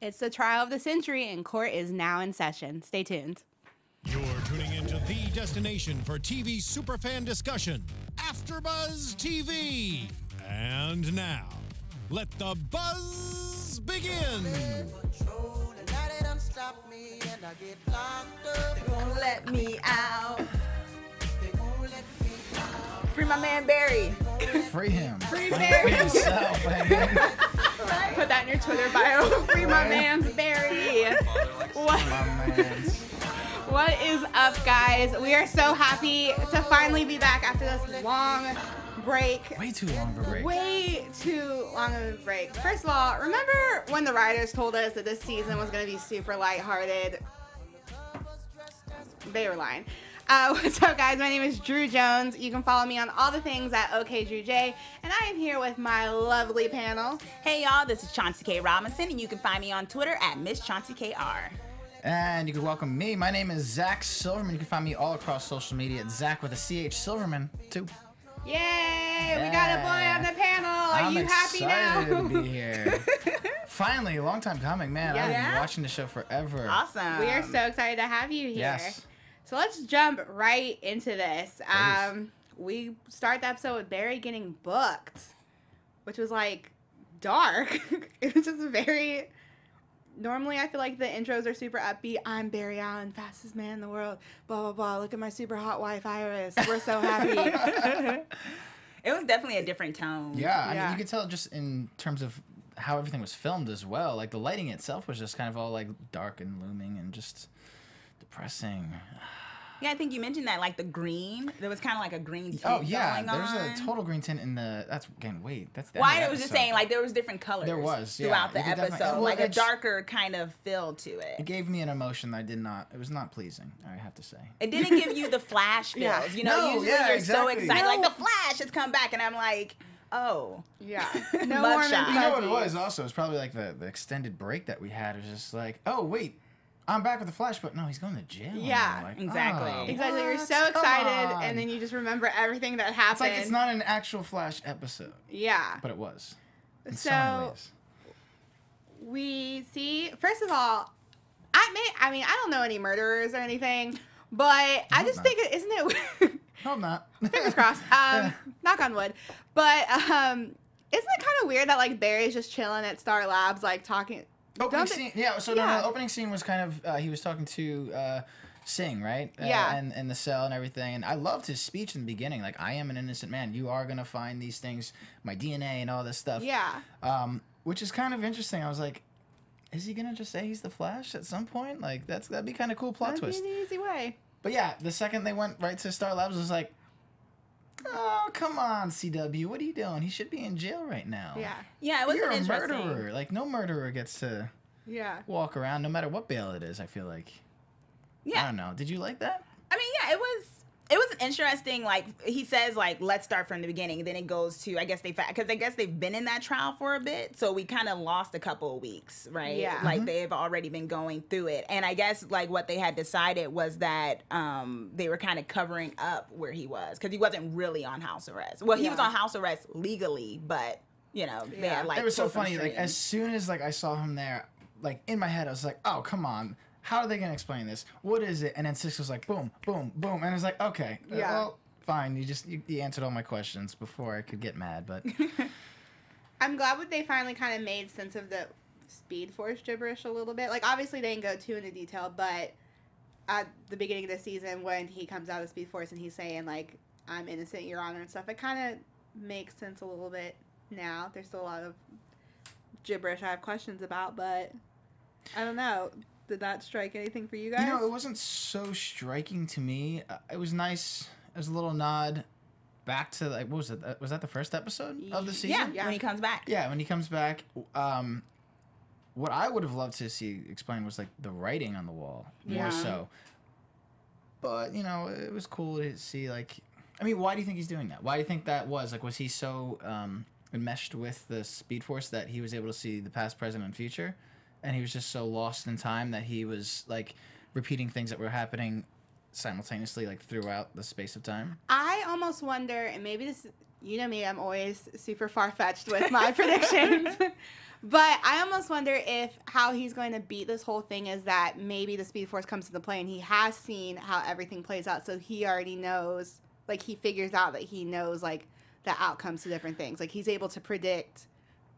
It's the trial of the century, and court is now in session. Stay tuned. You're tuning into the destination for TV superfan discussion, AFTERBUZZ TV. And now, let the buzz begin. They won't let me out. Free my man Barry. Free him. Free Free Barry. himself, man. Put that in your Twitter bio. Free my man's Barry. What? My man's. What is up, guys? We are so happy to finally be back after this long break. Way too long of a break. Way too long of a break. First of all, remember when the writers told us that this season was going to be super lighthearted? They were lying. What's up, guys? My name is Drew Jones. You can follow me on all the things at OKDrewJ, and I am here with my lovely panel. Hey y'all, this is Chauncey K Robinson, and you can find me on Twitter at MissChaunceyKR. And you can welcome me. My name is Zach Silverman. You can find me all across social media at Zach with a CH Silverman too. Yay! We got a boy on the panel. Are you happy now? I'm excited to be here. Finally, a long time coming, man. I've Yeah. been watching the show forever. Awesome. We are so excited to have you here. Yes. So let's jump right into this. Please. We start the episode with Barry getting booked, which was like dark. It was just very. Normally, I feel like the intros are super upbeat. I'm Barry Allen, fastest man in the world. Blah blah blah. Look at my super hot wife Iris. We're so happy. It was definitely a different tone. Yeah, I Yeah. mean, you could tell just in terms of how everything was filmed as well. Like the lighting itself was just kind of all like dark and looming and just depressing. Yeah, I think you mentioned that, like the green. There was kind of like a green tint Oh yeah, going on. there's a total green tint in the. That's again. Wait, that's the. Why end I of was the just episode. saying, like there was different colors. There was, yeah. throughout the You could definitely- episode, well, like a it's- darker kind of feel to It it. gave me an emotion that I did not. It was not pleasing. I have to say. It didn't give you the Flash feels. Yeah. You know, No, usually yeah, you're so exactly. excited, like No. the Flash has come back, and I'm like, oh. Yeah. No Mug more shot. You know what it fuzzies. was also? It was probably like the extended break that we had. It was just like, oh wait, I'm back with the Flash, but no, he's going to jail. Yeah, now. Like, exactly. oh, Exactly. You're what? so Come excited, on. and then you just remember everything that It's happened. like it's not an actual Flash episode, Yeah. but it was. In so So- many ways. We see, first of all, I mean, I don't know any murderers or anything, but I hope just not. think, isn't it, Hope not. fingers crossed, knock on wood, but isn't it kind of weird that, like, Barry's just chilling at Star Labs, like, talking, Opening don't scene, yeah. So Yeah. No, the opening scene was kind of he was talking to Singh, right? Yeah. And in the cell and everything. And I loved his speech in the beginning. Like, I am an innocent man. You are gonna find these things, my DNA and all this stuff. yeah, Which is kind of interesting. I was like, is he gonna just say he's the Flash at some point? Like, that'd be kind of cool plot that'd twist. be an easy way. But yeah, the second they went right to Star Labs, it was like, oh come on, CW, what are you doing? He should be in jail right now. Yeah, Yeah, it was You're a interesting. murderer. Like, no murderer gets to yeah. walk around, no matter what bail it is. I feel like. I Yeah, don't know. Did you like that? I mean, yeah, it was interesting. Like he says, like let's start from the beginning. Then it goes to I guess they've been in that trial for a bit, so we kind of lost a couple of weeks, right? Yeah. Like they've already been going through it, and I guess like what they had decided was that they were kind of covering up where he was because he wasn't really on house arrest. Well, he was Yeah. on house arrest legally, but you know they Yeah. had like It was so pulled some funny. Like, strings. as soon as like I saw him there, like in my head, I was like, oh come on. How are they gonna explain this? What is it? And then Six was like, boom, boom, boom, and I was like, okay, Yeah. well, fine. You answered all my questions before I could get mad, but I'm glad that they finally kind of made sense of the Speed Force gibberish a little bit. Like, obviously, they didn't go too into detail, but at the beginning of the season, when he comes out of Speed Force and he's saying, like, I'm innocent, Your Honor, and stuff, it kind of makes sense a little bit now. There's still a lot of gibberish I have questions about, but I don't know. Did that strike anything for you guys? you know, it wasn't so striking to me. It was nice. It was a little nod back to like what was it? Was that the first episode of the season? yeah, when he comes back. Yeah, when he comes back, what I would have loved to see explained was like the writing on the wall more Yeah. so. But you know, it was cool to see. Like, I mean, why do you think he's doing that? Why do you think that was? Like, was he so enmeshed with the Speed Force that he was able to see the past, present, and future, and he was just so lost in time that he was like repeating things that were happening simultaneously, like throughout the space of time? I almost wonder, and maybe You know me, I'm always super far-fetched with my predictions. But I almost wonder if how he's going to beat this whole thing is that maybe the Speed Force comes into play and he has seen how everything plays out. So he already knows, like, he figures out that he knows, like, the outcomes to different things. Like, he's able to predict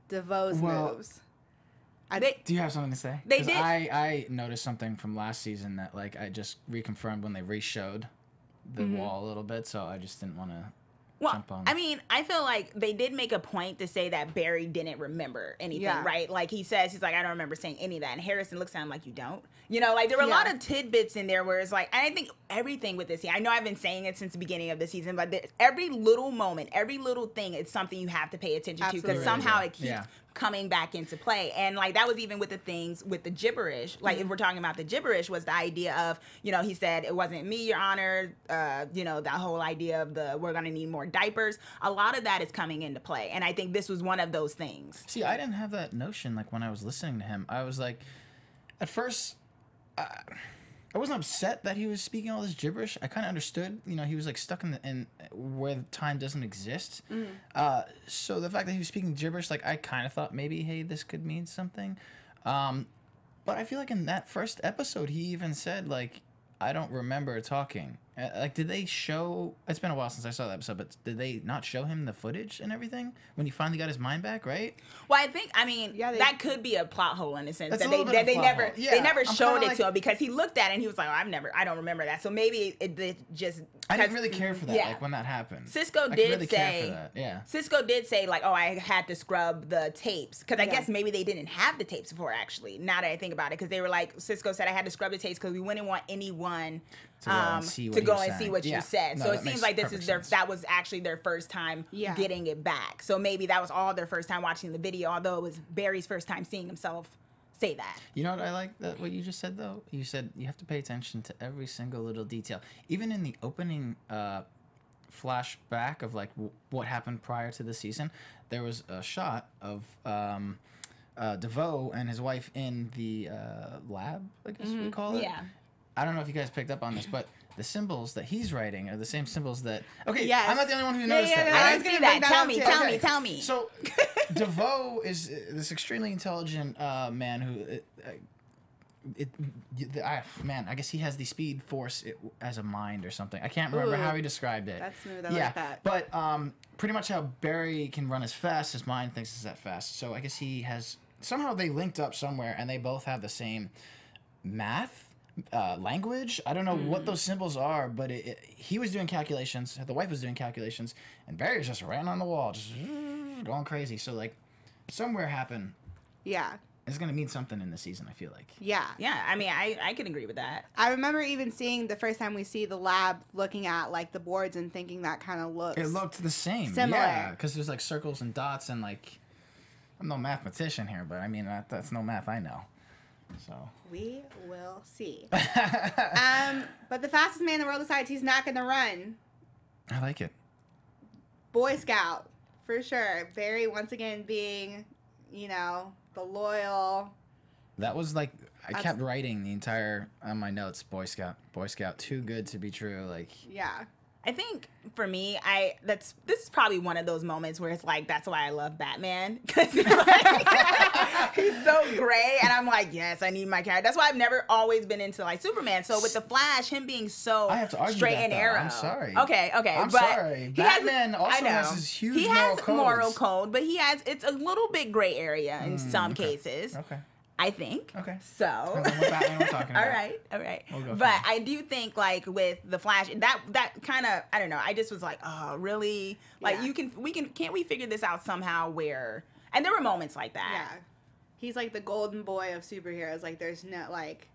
DeVoe's moves. Do you have something to say? They did. I noticed something from last season that, like, I just reconfirmed when they re-showed the wall a little bit, so I just didn't want to jump on. I mean, I feel like they did make a point to say that Barry didn't remember anything, right? Like, he says, he's like, I don't remember saying any of that. And Harrison looks at him like, you don't? You know, like, there were a lot of tidbits in there where it's like, and I think everything with this, I know I've been saying it since the beginning of the season, but every little moment, every little thing, it's something you have to pay attention to, because somehow it keeps coming back into play. And, like, that was even with the things with the gibberish. Like, if we're talking about the gibberish, was the idea of, you know, he said, it wasn't me, Your Honor, you know, that whole idea of we're going to need more diapers. A lot of that is coming into play. And I think this was one of those things. See, I didn't have that notion, like, when I was listening to him. I was like, at first, I wasn't upset that he was speaking all this gibberish. I kind of understood, you know, he was like stuck in where the time doesn't exist. So the fact that he was speaking gibberish, like, I kind of thought maybe, hey, this could mean something. But I feel like in that first episode, he even said, like, I don't remember talking. Like, did they show... It's been a while since I saw that episode, but did they not show him the footage and everything when he finally got his mind back, right? Well, I think, I mean, that could be a plot hole in a sense. That's that they never showed it like, to him, because he looked at it and he was like, oh, I don't remember that. So maybe it just... I didn't really care for that, like, when that happened. Cisco did say, like, oh, I had to scrub the tapes, because I guess maybe they didn't have the tapes before, actually, now that I think about it, because they were like, Cisco said, I had to scrub the tapes because we wouldn't want anyone to go and see what you said. So it seems like this is that was actually their first time getting it back. So maybe that was all their first time watching the video, although it was Barry's first time seeing himself say that. You know what I like that what you just said, though? You said you have to pay attention to every single little detail. Even in the opening flashback of, like, what happened prior to the season, there was a shot of DeVoe and his wife in the lab, I guess we call it. Yeah. I don't know if you guys picked up on this, but the symbols that he's writing are the same symbols that... Okay, I'm not the only one who noticed that. I didn't see that. Tell me. So, DeVoe is this extremely intelligent man who... I guess he has the Speed Force as a mind or something. I can't remember how he described it. That's smooth. I like that. But pretty much how Barry can run as fast, his mind thinks is that fast. So I guess he has... Somehow they linked up somewhere, and they both have the same math language. I don't know what those symbols are, but he was doing calculations, the wife was doing calculations, and Barry was just right on the wall, just going crazy. So, like, somewhere happened. Yeah. It's going to mean something in the season, I feel like. Yeah. I mean, I can agree with that. I remember even seeing the first time we see the lab looking at, like, the boards and thinking that kind of looks... It looked the same. Similar. Yeah, because there's, like, circles and dots and, like... I'm no mathematician here, but, I mean, that's no math I know. So we will see. But the fastest man in the world decides he's not going to run. I like it. Boy Scout, for sure. Barry once again being, you know, the loyal. That was like I kept writing the entire on my notes. Boy Scout, too good to be true. Like yeah. I think for me, this is probably one of those moments where it's like, that's why I love Batman, because like, he's so gray, and I'm like, yes, I need my character. That's why I've never always been into like Superman. So with the Flash, him being so I have to argue straight that, and though. arrow. I'm sorry. Okay. I'm sorry. Batman also has his huge he has moral codes. code, but it's a little bit gray area in some cases. Okay. I think. Okay. So. Depends on what Batman we're talking about. All right. We'll go but I do think like with the Flash, that kind of, I don't know. I just was like, oh, really? Like can't we figure this out somehow where, and there were moments like that. Yeah. He's like the golden boy of superheroes. Like there's no like,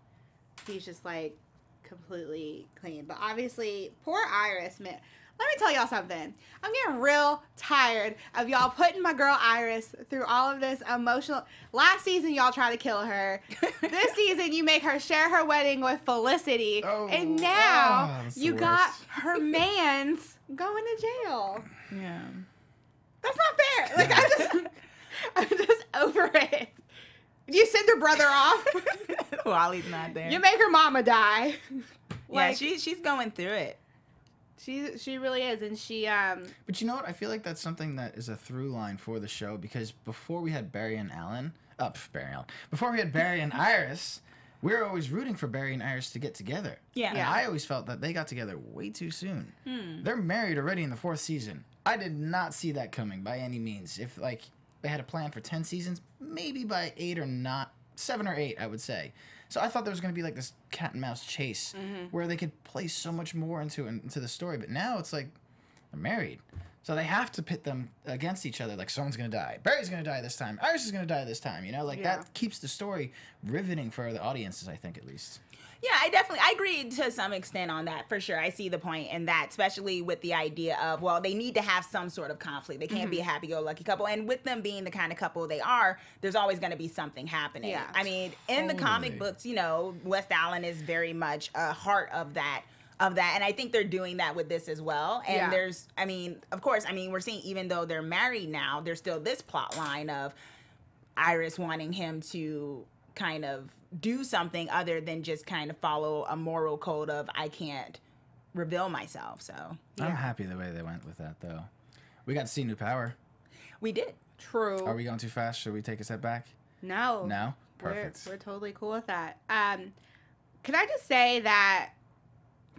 he's just like completely clean. But obviously, poor Iris, man. Let me tell y'all something. I'm getting real tired of y'all putting my girl Iris through all of this emotional... Last season, y'all tried to kill her. This season, you make her share her wedding with Felicity. Oh, and now, you got her mans going to jail. Yeah. That's not fair. Like, I'm just over it. You send her brother off. While he's not there. You make her mama die. Like, yeah, she's going through it. She really is, and she But you know what? I feel like that's something that is a through line for the show, because before we had Barry and before we had Barry and Iris, we were always rooting for Barry and Iris to get together. Yeah. And I always felt that they got together way too soon. They're married already in the 4th season. I did not see that coming by any means. If like they had a plan for 10 seasons, maybe by 7 or 8, I would say. So I thought there was going to be like this cat and mouse chase where they could place so much more into the story. But now it's like they're married. So they have to pit them against each other. Like, someone's going to die. Barry's going to die this time. Iris is going to die this time. You know, like that keeps the story riveting for the audiences, I think, at least. Yeah, I agree to some extent on that, for sure. I see the point in that, especially with the idea of, well, they need to have some sort of conflict. They can't be a happy-go-lucky couple. And with them being the kind of couple they are, there's always going to be something happening. Yeah. I mean, in the comic books, you know, West Allen is very much a heart of that. And I think they're doing that with this as well. And there's, I mean, of course, I mean, we're seeing, even though they're married now, there's still this plot line of Iris wanting him to kind of do something other than just kind of follow a moral code of I can't reveal myself. So I'm happy the way they went with that, though. We got to see new power. We did. True. Are we going too fast? Should we take a step back? No. No? Perfect. We're totally cool with that. Can I just say that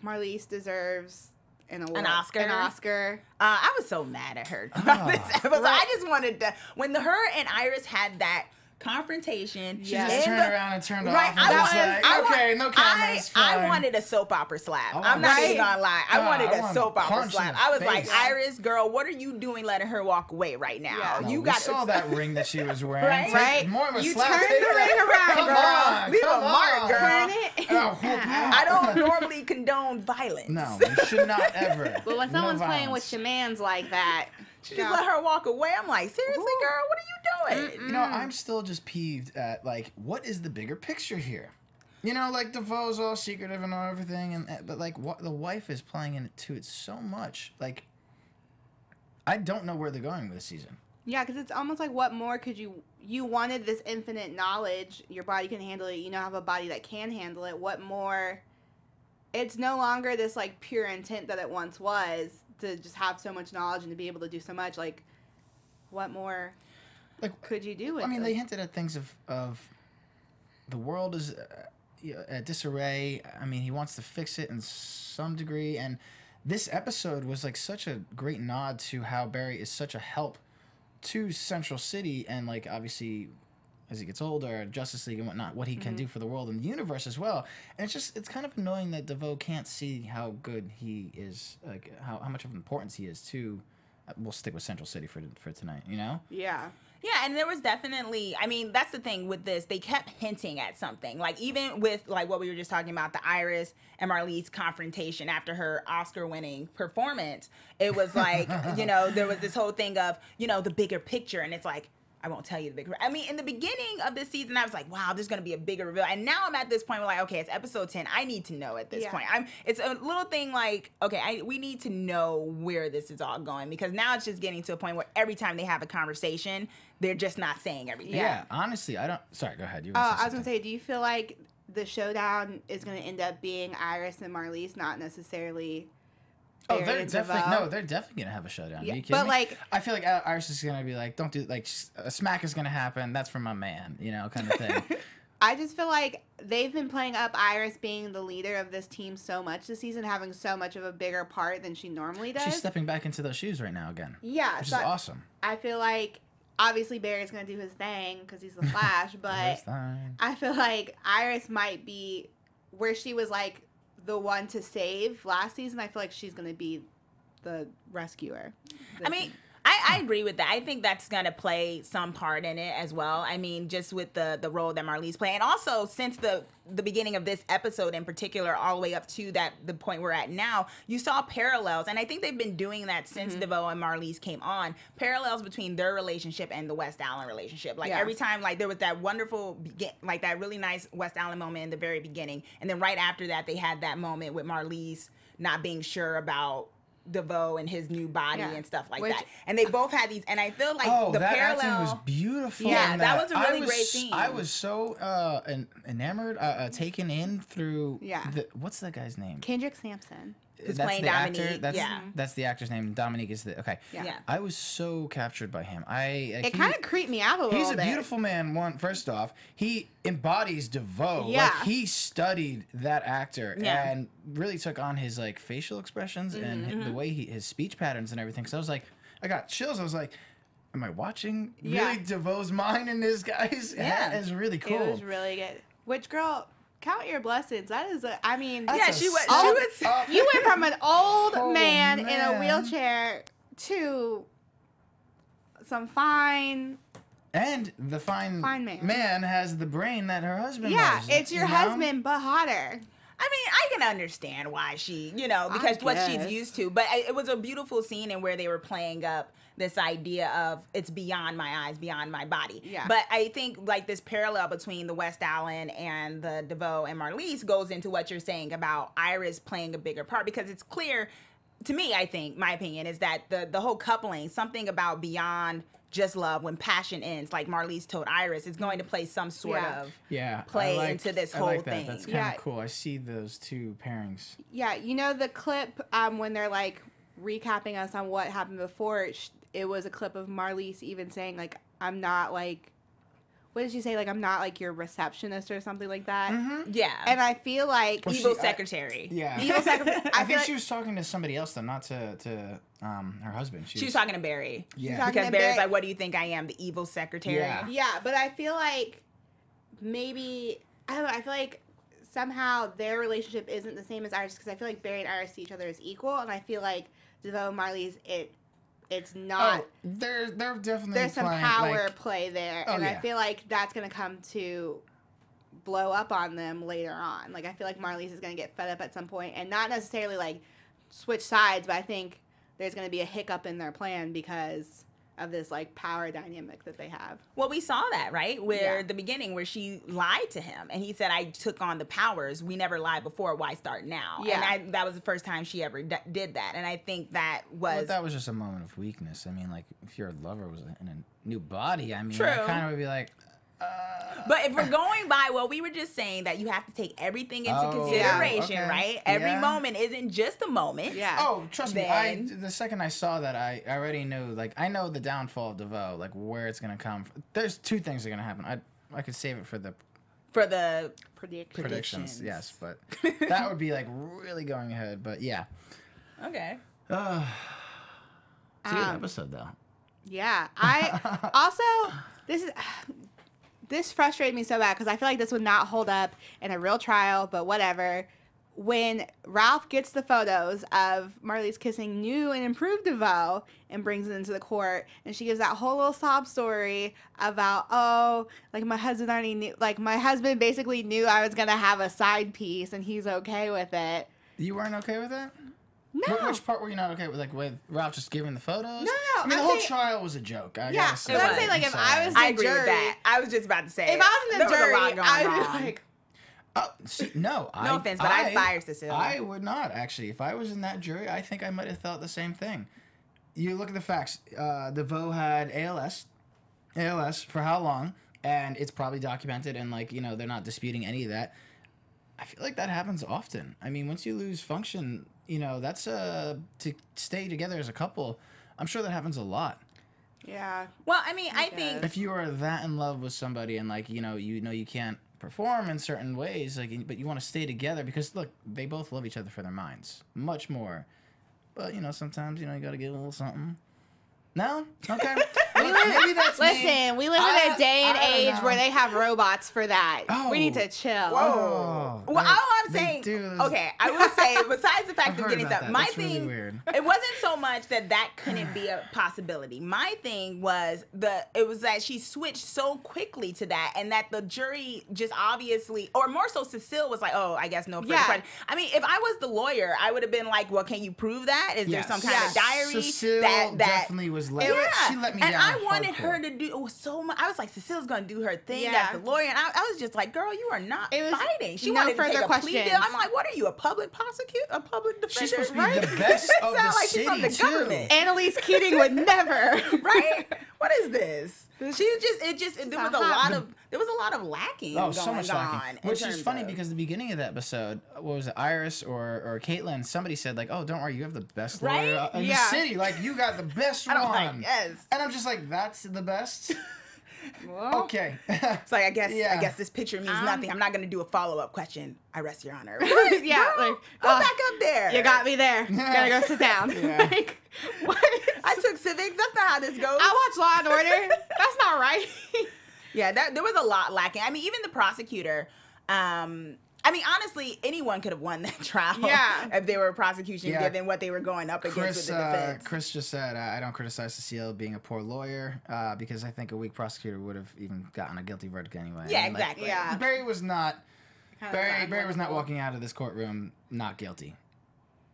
Marlise deserves an Oscar? An Oscar. I was so mad at her. I just wanted to, when her and Iris had that confrontation. She just turned around and turned off. And no cameras. I wanted a soap opera slap. I'm not even gonna lie. I wanted a soap opera slap. I was like, Iris, girl, what are you doing letting her walk away right now? Yeah. No, we saw that ring that she was wearing. Right? More of a you slap. turned the ring around, girl. Leave a mark, girl. I don't normally condone violence. No, you should not ever. But when someone's playing with your mans like that, she just let her walk away. I'm like, seriously, girl, what are you doing? You know, I'm still just peeved at, like, what is the bigger picture here? You know, like, DeVoe's all secretive and everything, but, like, what the wife is playing into it so much. Like, I don't know where they're going with this season. Yeah, because it's almost like, what more could you wanted this infinite knowledge. Your body can handle it. You now have a body that can handle it. What more? It's no longer this, like, pure intent that it once was, to just have so much knowledge and to be able to do so much. Like, what more could you do with it? I mean, they hinted at things of the world is at disarray. I mean, he wants to fix it in some degree. And this episode was, like, such a great nod to how Barry is such a help to Central City. And, like, obviously, as he gets older, Justice League and whatnot, what he can do for the world and the universe as well. And it's kind of annoying that DeVoe can't see how good he is, like how much of importance he is to. We'll stick with Central City for tonight, you know? Yeah. Yeah, and there was definitely, I mean, that's the thing with this. They kept hinting at something. Like, even with, like, what we were just talking about, the Iris and Marlise confrontation after her Oscar-winning performance, it was like, you know, there was this whole thing of, you know, the bigger picture. And it's like, I won't tell you the big. I mean, in the beginning of this season, I was like, wow, there's going to be a bigger reveal. And now I'm at this point where, like, okay, it's episode 10. I need to know at this point. It's a little thing like, okay, we need to know where this is all going, because now it's just getting to a point where every time they have a conversation, they're just not saying everything. Yeah, honestly, I don't. Sorry, go ahead. I was going to say, do you feel like the showdown is going to end up being Iris and Marlise, not necessarily... Oh, they're definitely gonna have a showdown. Yeah, Are you kidding me? Like, I feel like Iris is gonna be like, don't do, like, a smack is gonna happen. That's for my man, you know, kind of thing. I just feel like they've been playing up Iris being the leader of this team so much this season, having so much of a bigger part than she normally does. She's stepping back into those shoes right now again. Yeah, which is awesome. I feel like obviously Barry's gonna do his thing because he's the Flash, but I feel like Iris might be where she was like the one to save last season. I feel like she's gonna be the rescuer. I mean, I agree with that. I think that's going to play some part in it as well. I mean, just with the role that Marlise played. And also, since the beginning of this episode in particular, all the way up to the point we're at now, you saw parallels. And I think they've been doing that since DeVoe and Marlise came on. Parallels between their relationship and the West Allen relationship. Like, every time, like, there was that wonderful, like, that really nice West Allen moment in the very beginning. And then right after that, they had that moment with Marlise not being sure about DeVoe and his new body and stuff like that. And they both had these, and I feel like the that parallel acting was beautiful. Yeah, that was a really great scene. I was so enamored, taken in through what's that guy's name? Kendrick Sampson. Who's that's playing the Dominique. actor. That's the actor's name. Dominique is the okay. Yeah. I was so captured by him. It kind of creeped me out a little bit. He's a beautiful man. First off, he embodies DeVoe. Yeah. Like, he studied that actor Yeah. and really took on his like facial expressions and the way his speech patterns and everything. So I was like, I got chills. I was like, am I watching really DeVoe's mind in this guy's head? Is really cool. It was really good. Which girl? Count your blessings. That is I mean, She was. you went from an old man in a man. wheelchair to some fine. And the fine man has the brain that her husband has. It's your husband, but hotter. I mean, I can understand why she, because what she's used to. But it was a beautiful scene in where they were playing up this idea of it's beyond my eyes, beyond my body. Yeah. But I think like this parallel between the West Allen and the DeVoe and Marlise goes into what you're saying about Iris playing a bigger part, because it's clear to me, I think, my opinion is that the whole coupling, something about beyond just love, when passion ends, like Marlise told Iris, is going to play some sort of play into this whole thing. That's kind of cool. I see those two pairings. Yeah, you know the clip when they're like recapping us on what happened before, it was a clip of Marlise even saying like, I'm not like, what did she say? Like, I'm not like your receptionist or something like that. Mm-hmm. Yeah. And I feel like evil secretary. Evil secretary. I think she was talking to somebody else though, not to her husband. She was talking to Barry. Yeah. Because Barry's like, what do you think I am, the evil secretary? Yeah, but I feel like maybe, I don't know, I feel like somehow their relationship isn't the same as ours, because I feel like Barry and Iris see each other as equal, and I feel like DeVoe and Marlise, it's not. Oh, they're definitely there's some playing, power like, play there, oh, and yeah. I feel like that's gonna come to blow up on them later on. Like I feel like Marlise is gonna get fed up at some point, and not necessarily like switch sides, but I think there's gonna be a hiccup in their plan because of this like power dynamic that they have. Well, we saw that, right? Where the beginning where she lied to him and he said, I took on the powers. We never lied before. Why start now? Yeah. And that was the first time she ever did that. And I think that was... But that was just a moment of weakness. I mean, like, if your lover was in a new body, I mean, True. I kind of would be like... But if we're going by what we were just saying, that you have to take everything into consideration, right? Every moment isn't just a moment. Yeah. Oh, trust me. The second I saw that, I already knew. Like, I know the downfall of DeVoe, like where it's gonna come from. There's two things that are gonna happen. I could save it for the predictions. Yes, but that would be like really going ahead. But yeah. Okay. It's a good episode though. Yeah. I also this frustrated me so bad because I feel like this would not hold up in a real trial, but whatever. When Ralph gets the photos of Marlise kissing new and improved DeVoe and brings it into the court, and she gives that whole little sob story about, oh, like my husband already knew, like my husband basically knew I was going to have a side piece and he's okay with it. You weren't okay with that? No. Which part were you not okay with? Like with Ralph just giving the photos? No. I mean, the whole trial was a joke. I gotta say. But I'm saying, like, if I was the I agree jury, with that. I was just about to say, if I was in the jury, I would wrong. be like, see, no. No offense, but I'd fire Cecilia. I would not, actually. If I was in that jury, I think I might have thought the same thing. You look at the facts. DeVoe had ALS. ALS for how long? And it's probably documented, and, like, you know, they're not disputing any of that. I feel like that happens often. I mean, once you lose function, you know, that's to stay together as a couple. I'm sure that happens a lot. yeah. Well, I mean, I think... If you are that in love with somebody and, like, you know you can't perform in certain ways, like, but you want to stay together because, look, they both love each other for their minds. Much more. But, you know, sometimes, you know, you got to give a little something. No? Okay. Maybe that's me. Listen, we live in a day and age where they have robots for that. Oh. We need to chill. Oh. Well, all I'm saying, do. okay, I will say, besides the fact I've of heard getting about stuff, that. my That's thing, really weird. it wasn't so much that couldn't be a possibility. My thing was it was that she switched so quickly to that, and that the jury just obviously, or more so Cecile was like, oh, I guess no further question. I mean, if I was the lawyer, I would have been like, well, can you prove that? Is there some kind of diary? Cecile that definitely was like, she let me and down I wanted hardcore. her to do so much. I was like, Cecile's gonna do her thing Yeah. as the lawyer, and I was just like, girl, you are not fighting. She no wanted to further take a questions did. I'm like, what are you, a public prosecutor, a public defender? She's supposed to be the best of the like city, she's from the too. government. Annalise Keating would never. Right? What is this? There was a lot of lacking. Oh, so going much on lacking. in Which is terms funny of- because the beginning of the episode, what was it, Iris or Caitlin, somebody said like, oh, don't worry, you have the best Right? lawyer in the Yeah. city. Like, you got the best I'm one. like, yes. And I'm just like, that's the best? Well, Okay. It's like, I guess this picture means nothing. I'm not going to do a follow-up question. I rest your honor. yeah, Girl, like, go back up there. You got me there. Gotta go sit down. Yeah. Like, what? I took civics. That's not how this goes. I watch Law and Order. That's not right. Yeah, there was a lot lacking. I mean, even the prosecutor. I mean, honestly, anyone could have won that trial. Yeah. If they were a prosecution, Yeah. given what they were going up against with the defense. Chris just said, I don't criticize Cecile being a poor lawyer because I think a weak prosecutor would have even gotten a guilty verdict anyway. Yeah, I mean, like, exactly. Yeah. Barry was not. Kinda Barry was not wonderful. walking out of this courtroom not guilty,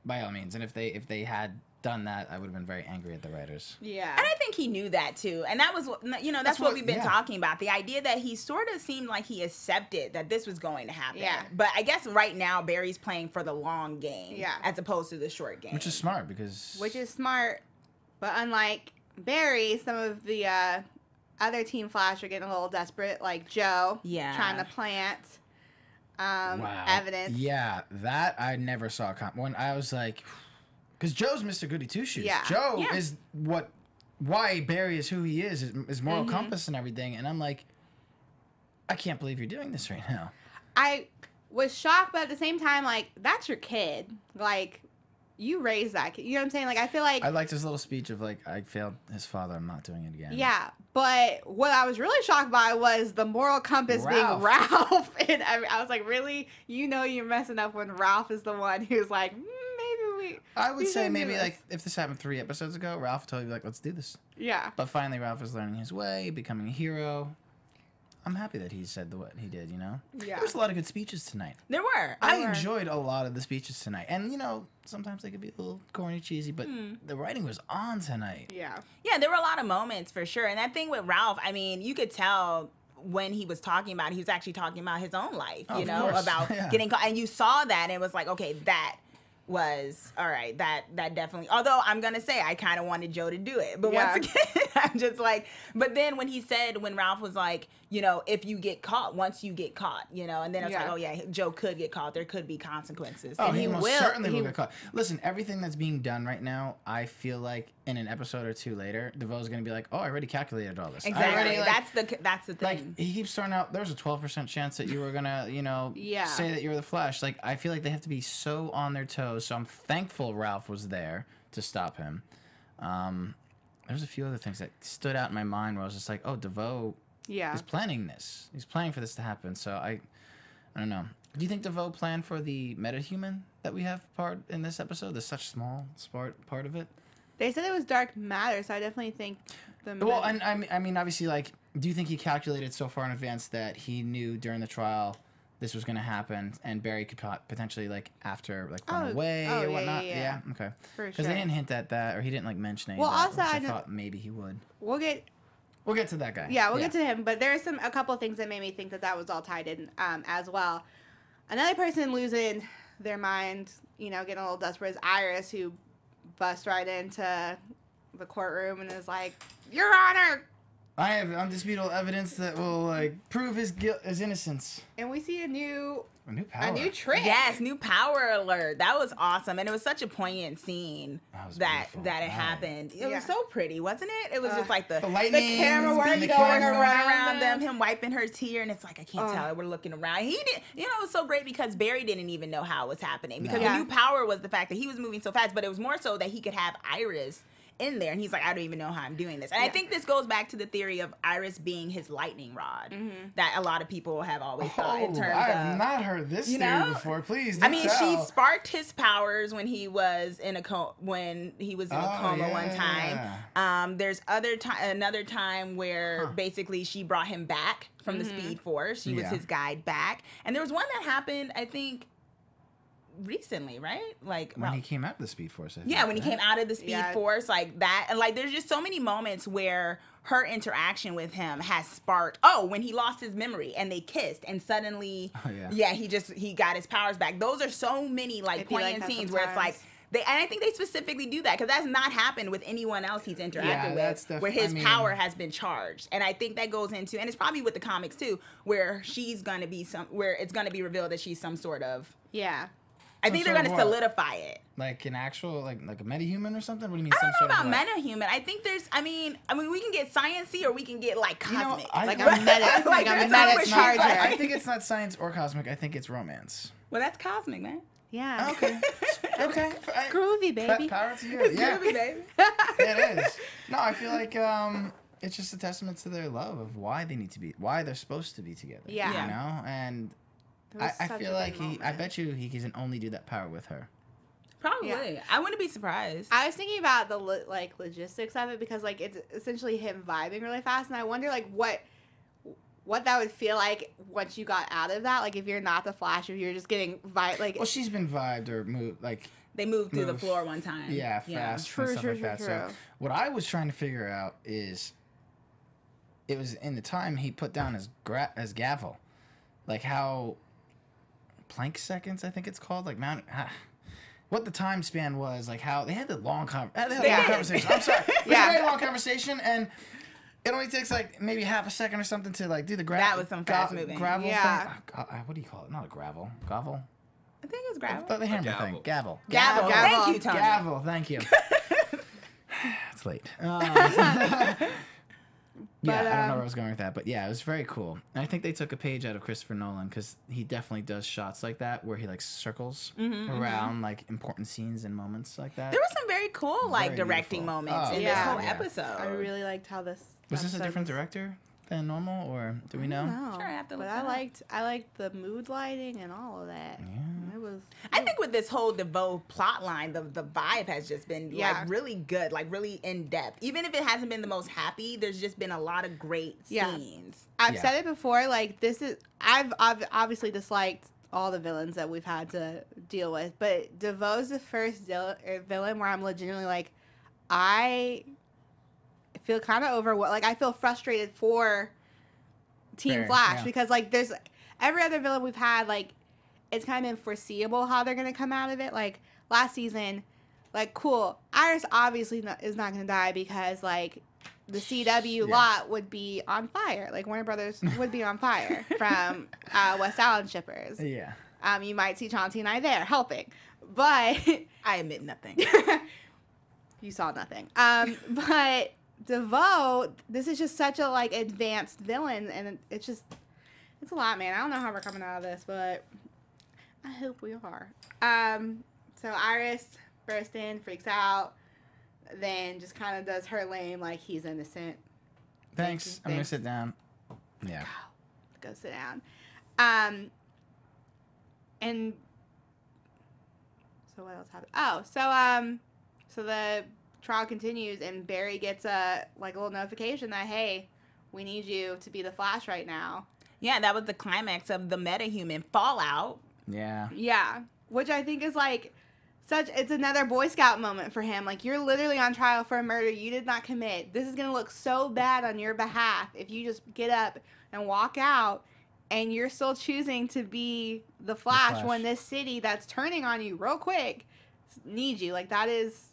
by all means. And if they had done that, I would have been very angry at the writers. Yeah. And I think he knew that too. And that was, that's what we've been yeah. talking about. The idea that he sort of seemed like he accepted that this was going to happen. Yeah. But I guess right now, Barry's playing for the long game. Yeah. As opposed to the short game. Which is smart because. Which is smart. But unlike Barry, some of the other Team Flash are getting a little desperate, like Joe. Yeah. Trying to plant Wow. evidence. Yeah, that I never saw. When I was like. Because Joe's Mr. Goody Two-Shoes. Yeah. Joe Yeah. is why Barry is who he is, his moral compass and everything. And I'm like, I can't believe you're doing this right now. I was shocked, but at the same time, like, that's your kid. Like, you raised that kid. You know what I'm saying? Like, I feel like. I liked his little speech of like, I failed his father, I'm not doing it again. Yeah, but what I was really shocked by was the moral compass being Ralph. And I was like, really? You know you're messing up when Ralph is the one who's like, maybe we. I would we say shouldn't do maybe this." like if this happened 3 episodes ago, Ralph would totally be like, let's do this. Yeah. But finally, Ralph is learning his way, becoming a hero. I'm happy that he said what he did, you know? Yeah. There was a lot of good speeches tonight. There were. I enjoyed a lot of the speeches tonight. And, you know, sometimes they could be a little corny, cheesy, but the writing was on tonight. Yeah. Yeah, there were a lot of moments for sure. And that thing with Ralph, I mean, you could tell when he was talking about it, he was actually talking about his own life, Oh, you of know, course. about Yeah. getting caught. And you saw that and it was like, okay, that was all right. That definitely, although I'm going to say I kind of wanted Joe to do it. But Yeah. once again, I'm just like, but then when Ralph was like, you know, if you get caught, once you get caught, you know, and then it's Yeah. like, oh yeah, Joe could get caught. There could be consequences. Oh, And he he most will- certainly he- will get caught. Listen, everything that's being done right now, I feel like in an episode or 2 later, DeVoe's going to be like, oh, I already calculated all this. I Exactly. already, like, That's the thing. like, he keeps throwing out, there's a 12% chance that you were going to, you know, Yeah. say that you're the Flash. Like, I feel like they have to be so on their toes. So I'm thankful Ralph was there to stop him. There's a few other things that stood out in my mind where I was just like, oh, DeVoe Yeah. is planning this. He's planning for this to happen. So I don't know. Do you think DeVoe planned for the metahuman that we have part in this episode? The such small part of it. They said it was dark matter, so I definitely think the. Well, and I mean, obviously, like, do you think he calculated so far in advance that he knew during the trial this was going to happen, and Barry could potentially, like, after, like, run away or whatnot? Yeah. Okay. For Because sure. they didn't hint at that, or he didn't, like, mention any Well, of that, also, which I I know- thought maybe he would. We'll get to that guy. Yeah, we'll get to him. But there's a couple of things that made me think that was all tied in as well. Another person losing their mind, you know, getting a little desperate is Iris, who busts right into the courtroom and is like, Your Honor! I have undisputable evidence that will, like, prove his innocence. And we see a new power. A new trick. Yes, new power alert. That was awesome, and it was such a poignant scene That was that beautiful. it Right. happened. It Yeah. was so pretty, wasn't it? It was just like the lightning, camera work the going camera. around them, him wiping her tear, and it's like I can't Oh. tell. We're looking around. He did, you know, it was so great because Barry didn't even know how it was happening because No. the Yeah. new power was the fact that he was moving so fast, but it was more so that he could have Iris in there, and he's like, I don't even know how I'm doing this. And I Yeah. think this goes back to the theory of Iris being his lightning rod that a lot of people have always thought in terms I of. have not heard this you theory know? before. Please, do I mean, she tell. sparked his powers when he was in a coma one time. There's another time where basically she brought him back from the Speed Force. She was Yeah. his guide back, and there was one that happened. I think recently, right? Like when he came out of the Speed Force. I think, when he came out of the Speed Force, like that, and like there's just so many moments where her interaction with him has sparked. Oh, when he lost his memory and they kissed, and suddenly, he got his powers back. Those are so many like poignant scenes where it's like. And I think they specifically do that because that's not happened with anyone else he's interacted with, where his power has been charged. And I think that goes into, and it's probably with the comics too, where she's gonna be where it's gonna be revealed that she's some sort of. Yeah. I think they're gonna solidify it. Like an actual, like a metahuman or something. What do you mean? I don't know about metahuman. I think there's. I mean, we can get sciencey or we can get like cosmic, like a meta charger. I think it's not science or cosmic. I think it's romance. Well, that's cosmic, man. Yeah. Okay. Okay. Groovy, baby. Power to you. Groovy, baby. It is. No, I feel like it's just a testament to their love of why they're supposed to be together. Yeah. You know, and I feel like I bet you he can only do that power with her. Probably. Yeah. I wouldn't be surprised. I was thinking about the logistics of it because like it's essentially him vibing really fast, and I wonder like what that would feel like once you got out of that. Like if you're not the Flash, if you're just getting Well, she's been vibed or moved like. They moved through the floor one time. Yeah, fast and stuff like that. So what I was trying to figure out is, it was in the time he put down as gavel, like how plank seconds I think it's called, like what the time span was, like how they had the long conversation. I'm sorry, a very long conversation, and it only takes like maybe half a second or something to like do the gravel. That was some fast moving. Gravel thing. What do you call it? Not a gravel. Gavel. I think it's gravel. The hammer thing. Gavel. Thank you, Tony. Gavel. Thank you. It's late. I don't know where I was going with that, but yeah, it was very cool. And I think they took a page out of Christopher Nolan because he definitely does shots like that where he like circles around like important scenes and moments like that. There were some very cool like directing moments in this whole episode. I really liked how this. Was this a different director than normal, or do we know? Sure, I have to. But I liked the mood lighting and all of that. Yeah. It was. I think with this whole DeVoe plot line, the vibe has just been like really good, like really in depth. Even if it hasn't been the most happy, there's just been a lot of great scenes. I've said it before. Like I've obviously disliked all the villains that we've had to deal with, but DeVoe's the first villain where I'm legitimately like, I feel kind of overwhelmed. Like I feel frustrated for Team Flash because like there's every other villain we've had, like it's kind of been foreseeable how they're gonna come out of it. Like last season, like cool, Iris obviously is not gonna die because like the CW lot would be on fire. Like Warner Brothers would be on fire from West Island shippers. Yeah. You might see Chauncey and I there helping, but I admit nothing. You saw nothing. But DeVoe, this is just such a like advanced villain, and it's a lot, man. I don't know how we're coming out of this, but I hope we are. So Iris bursts in, freaks out, then just kind of does her lame like he's innocent. Thanks. I'm gonna sit down. Yeah. Go sit down. And so what else happened? Oh, so the trial continues, and Barry gets a little notification that, hey, we need you to be the Flash right now. Yeah, that was the climax of the metahuman fallout. Yeah. Yeah, which I think is like it's another Boy Scout moment for him. Like, you're literally on trial for a murder you did not commit. This is gonna look so bad on your behalf if you just get up and walk out, and you're still choosing to be the Flash when this city that's turning on you real quick needs you. Like, that is.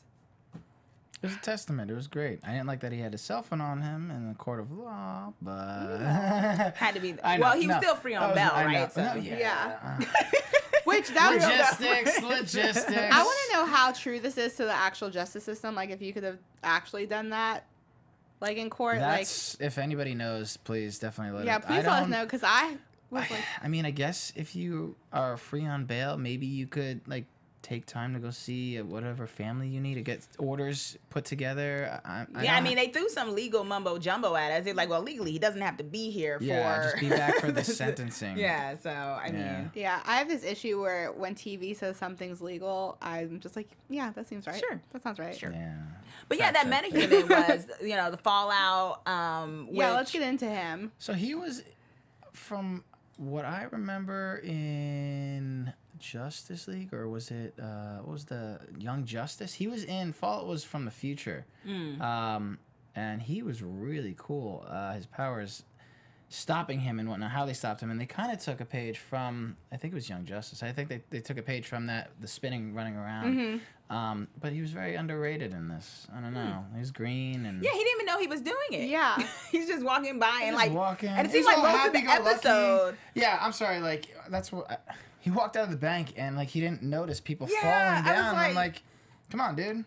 It was a testament. It was great. I didn't like that he had a cell phone on him in the court of law, but had to be. Well, he was still free on bail, right? So. Yeah. Which that logistics. I want to know how true this is to the actual justice system. Like, if you could have actually done that, like in court. That's, if anybody knows, please definitely let. Please let us know, because I was like. I mean, I guess if you are free on bail, maybe you could take time to go see whatever family you need to get orders put together. I mean, they threw some legal mumbo jumbo at us. They're like, well, legally, he doesn't have to be here for. Yeah, just be back for the sentencing. Yeah, so I mean. Yeah, I have this issue where when TV says something's legal, I'm just like, yeah, that seems right. Sure, that sounds right. Sure. Yeah. But yeah, that metahuman was, the fallout. Yeah, let's get into him. So he was, from what I remember in Justice League, or was it what was the Young Justice? He was in Fallout was from the future, and he was really cool. His powers stopping him and whatnot, how they stopped him, and they kind of took a page from, I think it was Young Justice. I think they took a page from that, the spinning running around. But he was very underrated in this. I don't know. He was green and yeah, he didn't even know he was doing it. Yeah, he's just walking by and like walking. And it seems like most of the episode. Yeah, I'm sorry. Like that's what he walked out of the bank and like he didn't notice people falling I was down. I'm like, come on, dude.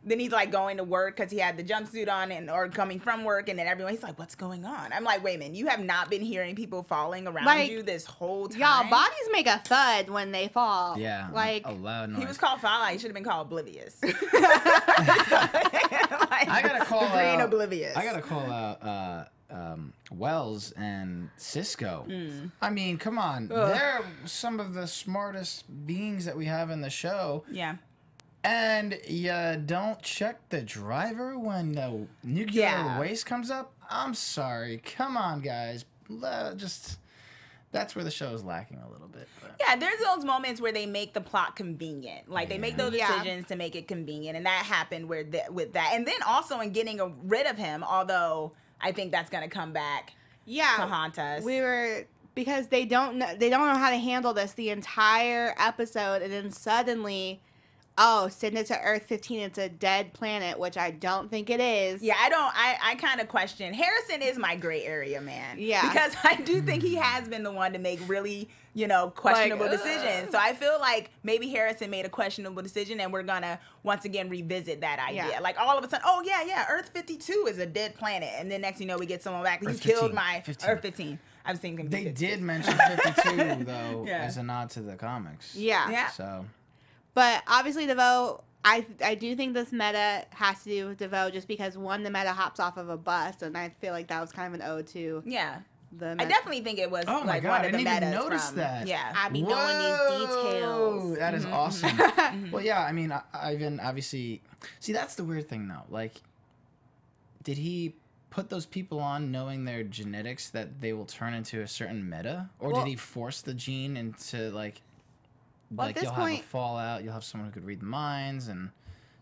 Then he's like going to work because he had the jumpsuit on or coming from work, and then he's like, "What's going on?" I'm like, "Wait a minute, you have not been hearing people falling around you this whole time." Y'all, bodies make a thud when they fall. Yeah, like a loud noise. He was called Fallout. He should have been called Oblivious. I gotta call the Green Oblivious. I gotta call out Wells and Cisco. I mean, come on, they're some of the smartest beings that we have in the show. Yeah. And you don't check the driver when the nuclear waste comes up? I'm sorry. Come on, guys. That's where the show is lacking a little bit. But. Yeah, there's those moments where they make the plot convenient. Like, they make those decisions to make it convenient. And that happened with that. And then also in getting rid of him, although I think that's going to come back to haunt us. Because they don't know how to handle this the entire episode. And then suddenly... oh, send it to Earth 15. It's a dead planet, which I don't think it is. Yeah, I kind of question. Harrison is my gray area man. Yeah. Because I do think he has been the one to make really, questionable decisions. So I feel like maybe Harrison made a questionable decision and we're going to once again revisit that idea. Yeah. Like all of a sudden, Earth 52 is a dead planet. And then next thing you know, we get someone back. You killed my 15. Earth 15. I was thinking They 52. did mention 52, though, as a nod to the comics. Yeah. So... but obviously DeVoe, I do think this meta has to do with DeVoe just because, one, the meta hops off of a bus, and I feel like that was kind of an ode to the meta. I definitely think it was one of the metas. I didn't even notice that. Yeah. I be knowing these details. That is awesome. Well, yeah, I mean, Ivan obviously... See, that's the weird thing, though. Like, did he put those people on knowing their genetics that they will turn into a certain meta? Or did he force the gene into, like... well, like, you'll have a fallout, you'll have someone who could read the minds, and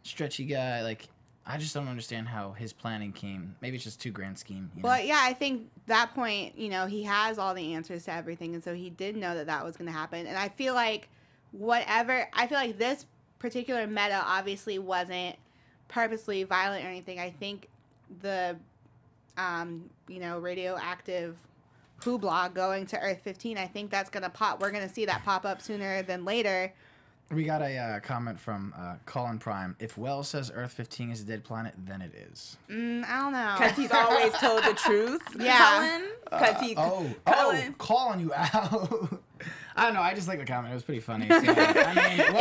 stretchy guy. Like, I just don't understand how his planning came. Maybe it's just too grand scheme. Well, yeah, I think that point, he has all the answers to everything, and so he did know that was going to happen. And I feel like this particular meta obviously wasn't purposely violent or anything. I think the, radioactive hoopla going to Earth 15, I think that's going to pop. We're going to see that pop up sooner than later. We got a comment from Colin Prime. If Wells says Earth 15 is a dead planet, then it is. I don't know. Because he's always told the truth. Yeah. Colin. Because calling you out. I don't know. I just like the comment. It was pretty funny. So, I mean,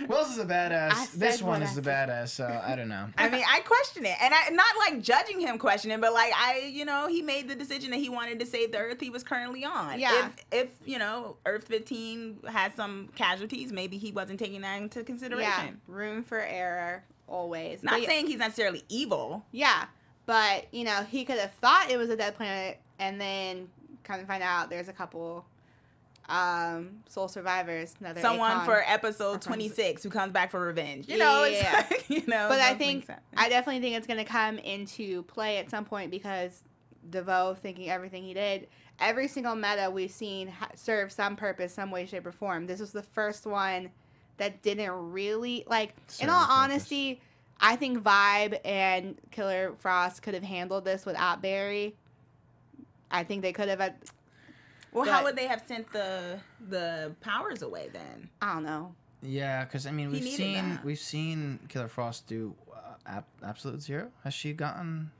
Wells is a badass. This one is the badass. So I don't know. I mean, I question it, and I not like judging him questioning, but like he made the decision that he wanted to save the Earth he was currently on. Yeah. If Earth 15 had some casualties, maybe he wasn't taking that into consideration. Yeah. Room for error always. Not saying he's necessarily evil. Yeah, but he could have thought it was a dead planet, and then find out there's a couple. Soul survivors. Someone for episode 26 who comes back for revenge. It's like, But I definitely think it's going to come into play at some point because DeVoe thinking everything he did. Every single meta we've seen serve some purpose, some way, shape, or form. This was the first one that didn't really in all honesty, I think Vibe and Killer Frost could have handled this without Barry. I think they could have. Well, how would they have sent the powers away then? I don't know. Yeah, because I mean we've seen Killer Frost do Absolute Zero. Has she done?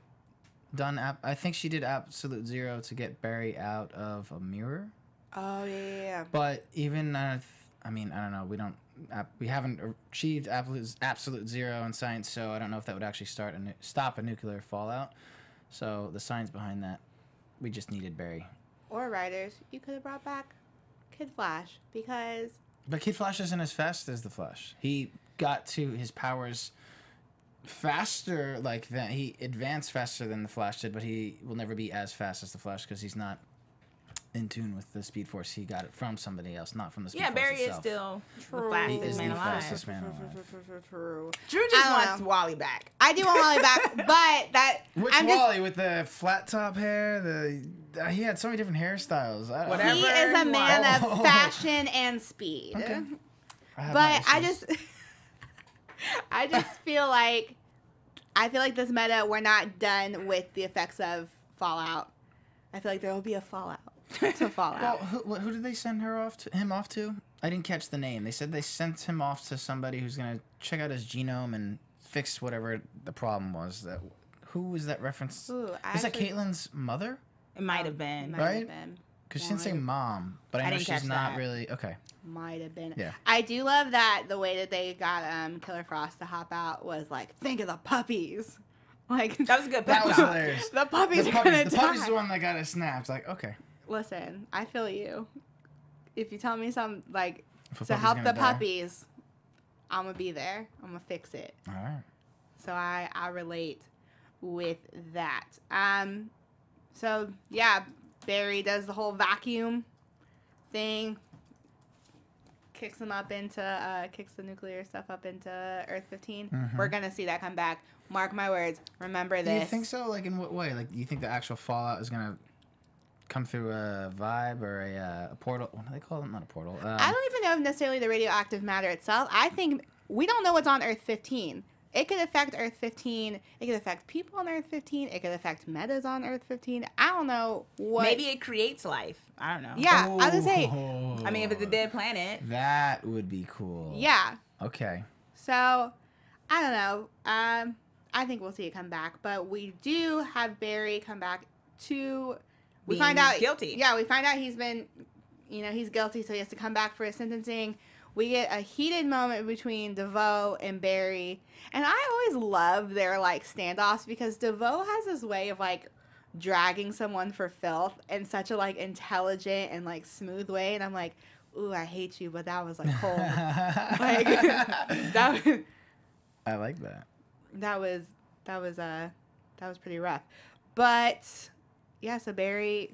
I think she did Absolute Zero to get Barry out of a mirror. Oh yeah. But even I don't know. We haven't achieved Absolute Zero in science, so I don't know if that would actually stop a nuclear fallout. So the science behind that, we just needed Barry. Or writers, you could have brought back Kid Flash But Kid Flash isn't as fast as the Flash. He got to his powers faster, like that. He advanced faster than the Flash did, but he will never be as fast as the Flash because he's not in tune with the Speed Force. He got it from somebody else, not from the Speed Yeah, Force Barry itself. is still True. the fastest He is man the alive. fastest man alive. True. Drew just I don't wants know. Wally back. I do want Wally back, but that Which I'm just Wally with the flat top hair? He had so many different hairstyles. Whatever. he is a you man want. of fashion and speed. Okay. I But have my issues. I just feel like this meta, we're not done with the effects of Fallout. I feel like there will be a fallout to Fallout. Well, who did they send him off to? I didn't catch the name. They said they sent him off to somebody who's gonna check out his genome and fix whatever the problem was. Who was that reference? Ooh, Is that Caitlin's mother? It might have been. Might have Right? been. Because she didn't say mom, but I know didn't she's catch not that. really okay. Might have been. Yeah. I do love that the way that they got Killer Frost to hop out was like, think of the puppies. Like That was a good That pep was talk. hilarious. the puppies The are gonna puppy's die. the one that got it snapped. Like, okay. Listen, I feel you. If you tell me something like If a to puppy's help gonna the die. puppies, I'm gonna be there. I'm gonna fix it. All right. So I relate with that. So yeah, Barry does the whole vacuum thing. Kicks them up into kicks the nuclear stuff up into Earth 15. Mhm. We're gonna see that come back. Mark my words. Remember Do this. you think so? Like, in what way? Like, do you think the actual Fallout is gonna come through a vibe or a portal? What do they call it? Not a portal. I don't even know if necessarily the radioactive matter itself. I think we don't know what's on Earth 15. It could affect Earth 15. It could affect people on Earth 15. It could affect metas on Earth 15. I don't know what. Maybe it creates life. I don't know. Yeah, I was gonna say. I mean, if it's a dead planet. That would be cool. Yeah. Okay. So, I don't know. I think we'll see it come back, but we do have Barry come back to. We Being find out guilty. Yeah, we find out he's been, he's guilty, so he has to come back for his sentencing. We get a heated moment between DeVoe and Barry, and I always love their like standoffs because DeVoe has this way of like dragging someone for filth in such a like intelligent and like smooth way, and I'm like, ooh, I hate you, but that was like cold. Like that. I like that. That was pretty rough, but yeah. So Barry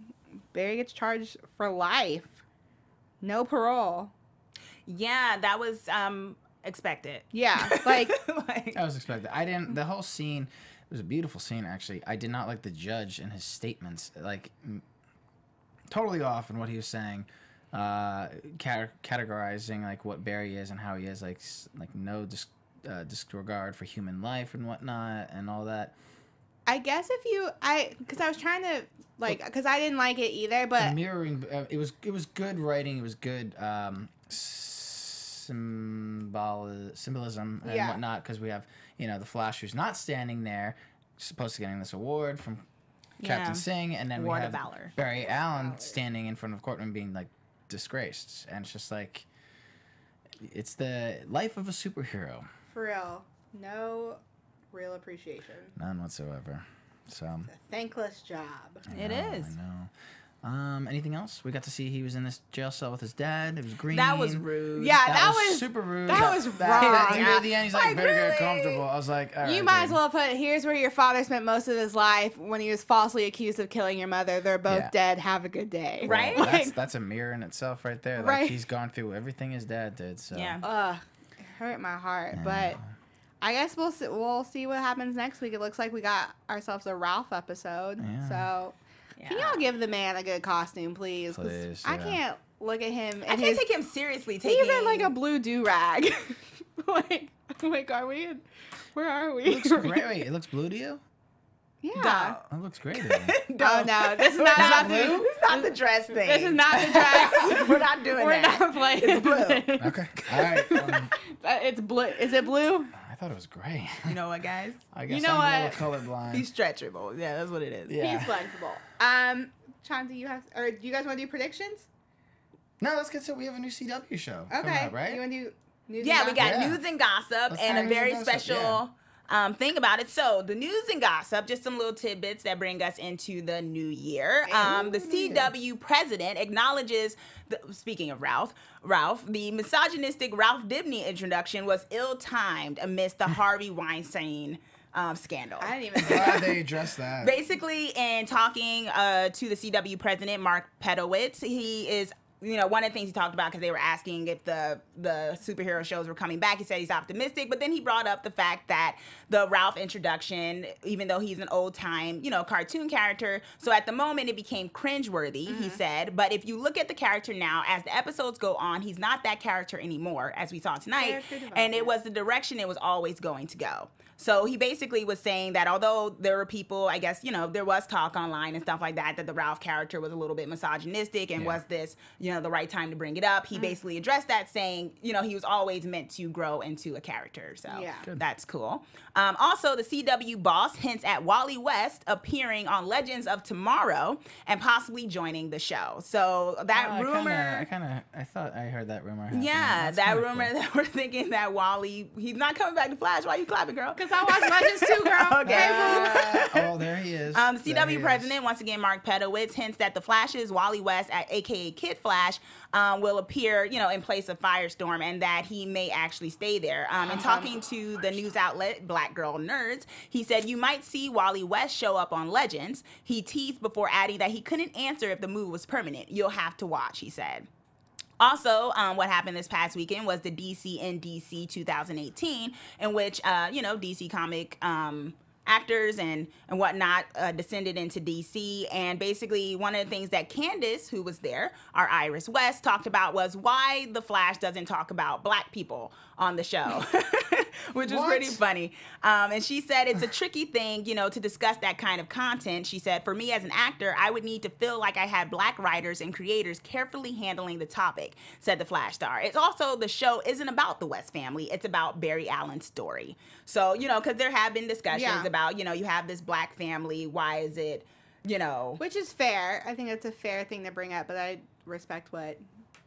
gets charged for life, no parole. Yeah, that was expected. Yeah, like I was expecting. I didn't. The whole scene. It was a beautiful scene, actually. I did not like the judge and his statements. Like, totally off in what he was saying, categorizing like what Barry is and how he is. Like no disregard for human life and whatnot and all that. I guess because I was trying to because I didn't like it either, but The mirroring. It was good writing. It was good symbolism and Yeah. whatnot, because we have the Flash, who's not standing there, supposed to getting this award from Captain Yeah. Singh, and then Award we of have Valor. Barry Allen standing in front of the courtroom being like disgraced, and it's just like it's the life of a superhero. for real, no real appreciation. None whatsoever. So A thankless job. It is. I know. Anything else? We got to see he was in this jail cell with his dad. It was green. That was rude. Yeah, that was super rude. that was That, wrong. at the end, he's like, Like, better really? get comfortable. I was like, all right, You might as dude. well put, here's where your father spent most of his life when he was falsely accused of killing your mother. They're both Yeah. dead. Have a good day. Right? Well, Like, that's a mirror in itself right there. Like, Right. he's gone through everything his dad did. So Yeah. it hurt my heart. Yeah. But I guess we'll see what happens next week. It looks like we got ourselves a Ralph episode. Yeah. So can y'all give the man a good costume, please? 'Cause Please, I yeah. can't look at him. I And can't take him seriously. he's in like a blue do-rag. like, are we in? Where are we? it looks great. Wait, it looks blue to you? Yeah. It looks great. To me. Oh no, this is not blue. It's not the dress thing. This is not the dress. We're not doing We're that. not playing. It's blue. this. Okay. All right. It's blue. Is it blue? I thought it was gray. You know what, guys? I guess know I'm what? a little colorblind. He's stretchable. Yeah, that's what it is. Yeah. He's flexible. Chauncey, do you guys want to do predictions? No, let's get to. We have a new CW show coming Okay. up, right? You want to do news? Yeah, and we got gossip? Yeah. news and gossip Let's and start a news very and gossip, special thing about it. So the news and gossip, just some little tidbits that bring us into the new year. The CW president acknowledges, speaking of Ralph, the misogynistic Ralph Dibny introduction was ill-timed amidst the Harvey Weinstein scandal. I didn't even Glad they addressed that. Basically, in talking to the CW president, Mark Pedowitz, he is, you know, one of the things he talked about, because they were asking if the superhero shows were coming back, he said he's optimistic, but then he brought up the fact that the Ralph introduction, even though he's an old-time, you know, cartoon character, so at the moment it became cringeworthy, he said, but if you look at the character now, as the episodes go on, he's not that character anymore, as we saw tonight, and it was the direction it was always going to go. So he basically was saying that although there were people, I guess, you know, there was talk online and stuff like that, that the Ralph character was a little bit misogynistic and was this, you know, the right time to bring it up. He basically addressed that, saying, you know, he was always meant to grow into a character. So that's cool. Also, the CW boss hints at Wally West appearing on Legends of Tomorrow and possibly joining the show. So that rumor... I thought I heard that rumor. Yeah, that rumor that we're thinking that Wally, he's not coming back to Flash. Why are you clapping, girl? Because I watch Legends too, girl. Okay. Oh, there he is. The CW president, once again, Mark Pedowitz, hints that the Flash's Wally West, aka Kid Flash, will appear, you know, in place of Firestorm, and that he may actually stay there. And talking to the news outlet Black Girl Nerds, he said, "You might see Wally West show up on Legends." He teased before adding that he couldn't answer if the move was permanent. "You'll have to watch," he said. Also, what happened this past weekend was the DC in DC 2018, in which, you know, DC comic actors and whatnot descended into DC. And basically, one of the things that Candace, who was there, our Iris West, talked about was why the Flash doesn't talk about Black people on the show, which was pretty funny. And she said it's a tricky thing, you know, to discuss that kind of content. She said, "For me as an actor, I would need to feel like I had Black writers and creators carefully handling the topic," said the Flash star. It's also, the show isn't about the West family. It's about Barry Allen's story. So, you know, because there have been discussions about, you know, you have this Black family. Why is it, you know. Which is fair. I think it's a fair thing to bring up, but I respect what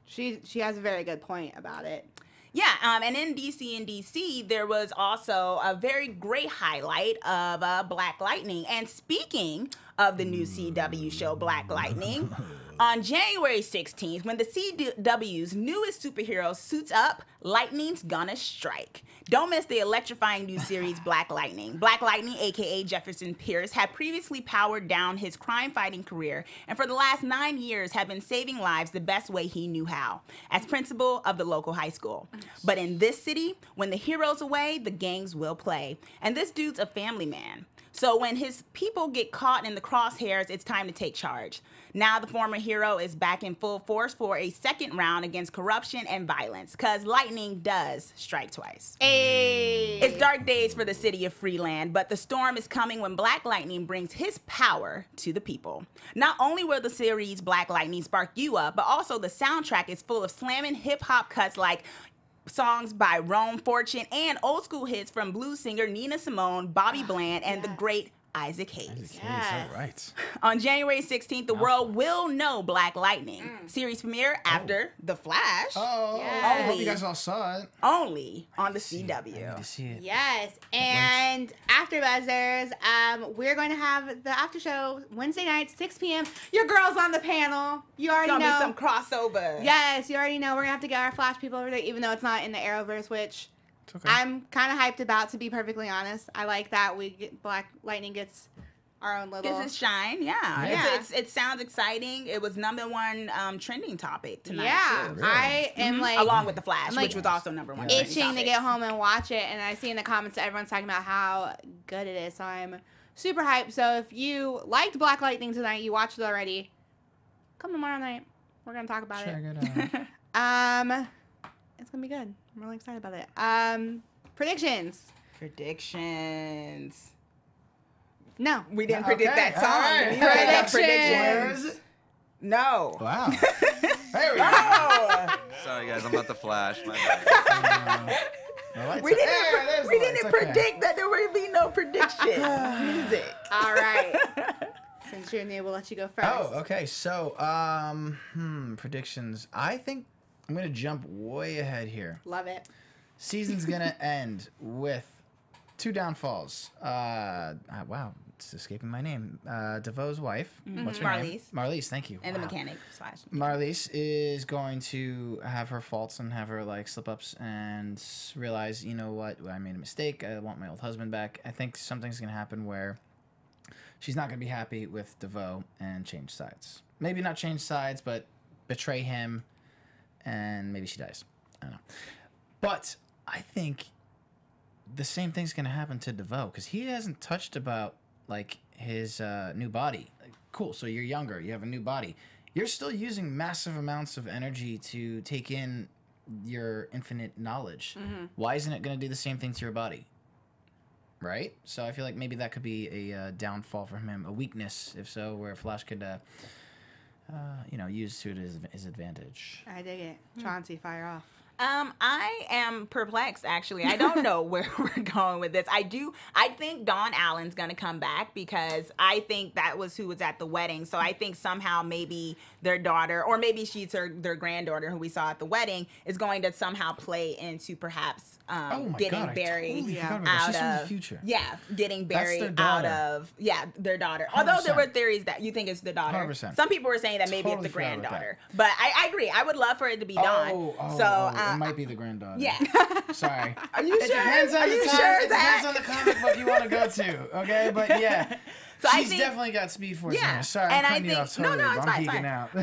she has a very good point about it. Yeah, and in DC, there was also a very great highlight of Black Lightning. And speaking of the new CW show Black Lightning, on January 16th, when the CW's newest superhero suits up, lightning's gonna strike. Don't miss the electrifying new series Black Lightning. Black Lightning, aka Jefferson Pierce, had previously powered down his crime-fighting career, and for the last 9 years had been saving lives the best way he knew how, as principal of the local high school. But in this city, when the hero's away, the gangs will play. And this dude's a family man. So when his people get caught in the crosshairs, it's time to take charge. Now the former hero is back in full force for a second round against corruption and violence, because lightning does strike twice. Hey. It's dark days for the city of Freeland, but the storm is coming when Black Lightning brings his power to the people. Not only will the series Black Lightning spark you up, but also the soundtrack is full of slamming hip-hop cuts like songs by Rome Fortune and old school hits from blues singer Nina Simone, Bobby Bland, and the great Isaac Hayes. All right. On January 16th, the world will know Black Lightning. Series premiere after The Flash. Oh, Yes. I hope you guys all saw it. Only on the I need CW. to see it. Yes, and AfterBuzzers, we're going to have the after show Wednesday night, 6 p.m. Your girl's on the panel. You already Gonna know. be some crossover. Yes, you already know. We're gonna have to get our Flash people over there, even though it's not in the Arrowverse, which It's okay. I'm kind of hyped about. To be perfectly honest, I like that Black Lightning gets our own little. Gets its shine, yeah. Yeah. It sounds exciting. It was #1 trending topic tonight, Yeah, too. Really? I am like Along with The Flash, I'm, like, which was also #1 trending itching to topic. get home and watch it, and I see in the comments that everyone's talking about how good it is. So I'm super hyped. So if you liked Black Lightning tonight, you watched it already. Come tomorrow night. We're gonna talk about Check it. it out. It's gonna be good. I'm really excited about it. Predictions. Predictions. No. We didn't Okay, predict that all song. right. We already got Predictions. Where is it? No. Wow. There we go. No. Sorry guys, I'm about to flash. My bad. We didn't predict that there would be no prediction. Music. All right. Since you're new, we'll let you go first. Oh, okay. So, predictions. I think I'm gonna jump way ahead here. Love it. Season's gonna end with 2 downfalls. Wow, it's escaping my name. DeVoe's wife. What's her Marlies. name? Marlies, thank you. And the Wow. mechanic / Marlies is going to have her faults and have her like slip ups and realize, you know what, I made a mistake. I want my old husband back. I think something's gonna happen where she's not gonna be happy with DeVoe and change sides. Maybe not change sides, but betray him, and maybe she dies. I don't know. But I think the same thing's gonna happen to DeVoe because he hasn't touched about like his new body. Like, cool. So you're younger. You have a new body. You're still using massive amounts of energy to take in your infinite knowledge. Why isn't it gonna do the same thing to your body? Right. So I feel like maybe that could be a downfall for him, a weakness, if so, where Flash could. You know, use to his advantage. I dig it. Chauncey, fire off. I am perplexed, actually. I don't know where we're going with this. I think Dawn Allen's going to come back because I think that was who was at the wedding. So I think somehow maybe their daughter, or maybe she's their granddaughter who we saw at the wedding, is going to somehow play into perhaps getting Barry out She's from the future. Yeah, getting Barry their out daughter. of their daughter. Although there 100%. were theories that you think it's the daughter. 100%. Some people were saying that maybe Totally it's the forgot about granddaughter. But I agree. I would love for it to be Dawn. It might be the granddaughter. Yeah. Sorry. Are you It sure? depends on Are the you time. sure, It Zach? depends on the comic book you want to go to. Okay, but yeah. So I She's think, definitely got Speed Force in yeah, her. Sorry, and I'm I cutting you think off totally, no, it's but I'm fine, it's geeking fine. out.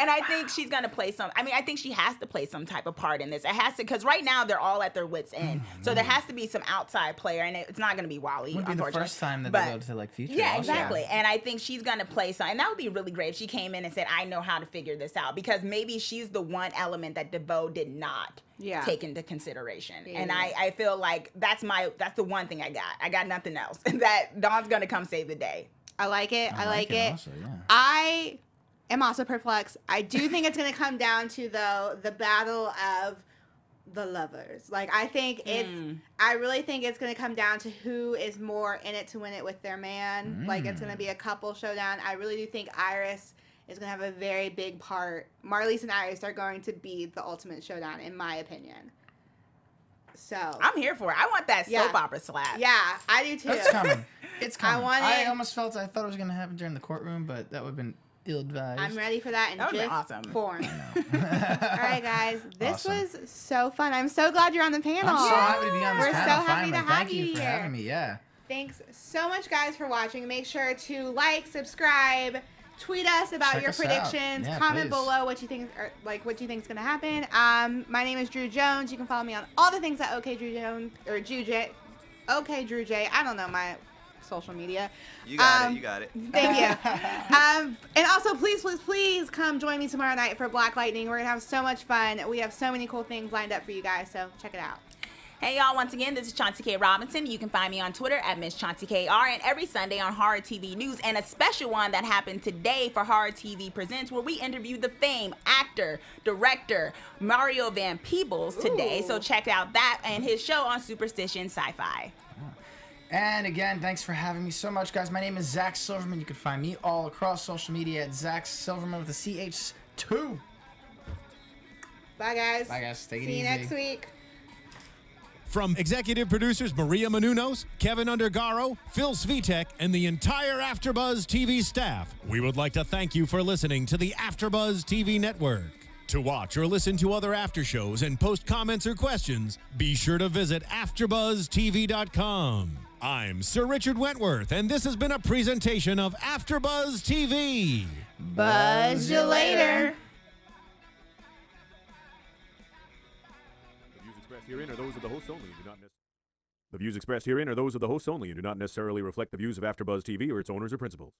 And I think she's gonna play some. I mean, I think she has to play some type of part in this. It has to, because right now they're all at their wits' end. So there has to be some outside player, and it's not gonna be Wally. Would be the unfortunately. first time that But- they go to like future. Yeah, also. exactly. And I think she's gonna play some, and that would be really great if she came in and said, "I know how to figure this out," because maybe she's the one element that DeVoe did not take into consideration. Yeah. And I feel like that's the one thing I got. I got nothing else. That Dawn's gonna come save the day. I like it. I like it. Also, yeah. I am also perplexed. I do think it's going to come down to, though, the battle of the lovers. Like, I think I really think it's going to come down to who is more in it to win it with their man. Like, it's going to be a couple showdown. I really do think Iris is going to have a very big part. Marlies and Iris are going to be the ultimate showdown, in my opinion. So I'm here for it. I want that soap opera slap. Yeah, I do too. It's coming. It's coming. I almost felt I thought it was gonna happen during the courtroom, but that would have been ill-advised. I'm ready for that in That would've GIF been awesome. form. All right, guys. This Awesome. was so fun. I'm so glad you're on the panel. I'm so happy to be on this We're panel. so happy finally. to have Thank you you for here. having me. Yeah. Thanks so much, guys, for watching. Make sure to like, subscribe, tweet us about Check your us out. predictions. Yeah, Comment please. below what you think, or like what you think is gonna happen. My name is Drew Jones. You can follow me on all the things at OK Drew Jones or Drew J. OK Drew J. I don't know my social media. You got it. You got it. Thank you. And also, please come join me tomorrow night for Black Lightning. We're gonna have so much fun. We have so many cool things lined up for you guys, so check it out. Hey y'all, once again, this is Chauncey K Robinson. You can find me on Twitter at Miss Chauncey KR, and every Sunday on Horror TV News, and a special one that happened today for Horror TV Presents, where we interviewed the famed actor, director, Mario Van Peebles today. Ooh. So check out that and his show on Superstition Sci-Fi. And again, thanks for having me so much, guys. My name is Zach Silverman. You can find me all across social media at Zach Silverman with a CH2. Bye, guys. Bye, guys. Take it See easy. you next week. From executive producers Maria Menounos, Kevin Undergaro, Phil Svitek, and the entire AfterBuzz TV staff, we would like to thank you for listening to the AfterBuzz TV network. To watch or listen to other after shows and post comments or questions, be sure to visit AfterBuzzTV.com. I'm Sir Richard Wentworth, and this has been a presentation of AfterBuzz TV. Buzz you later. The views expressed herein are those of the hosts only and do not The views expressed herein are those of the hosts only and do not necessarily reflect the views of AfterBuzz TV or its owners or principals.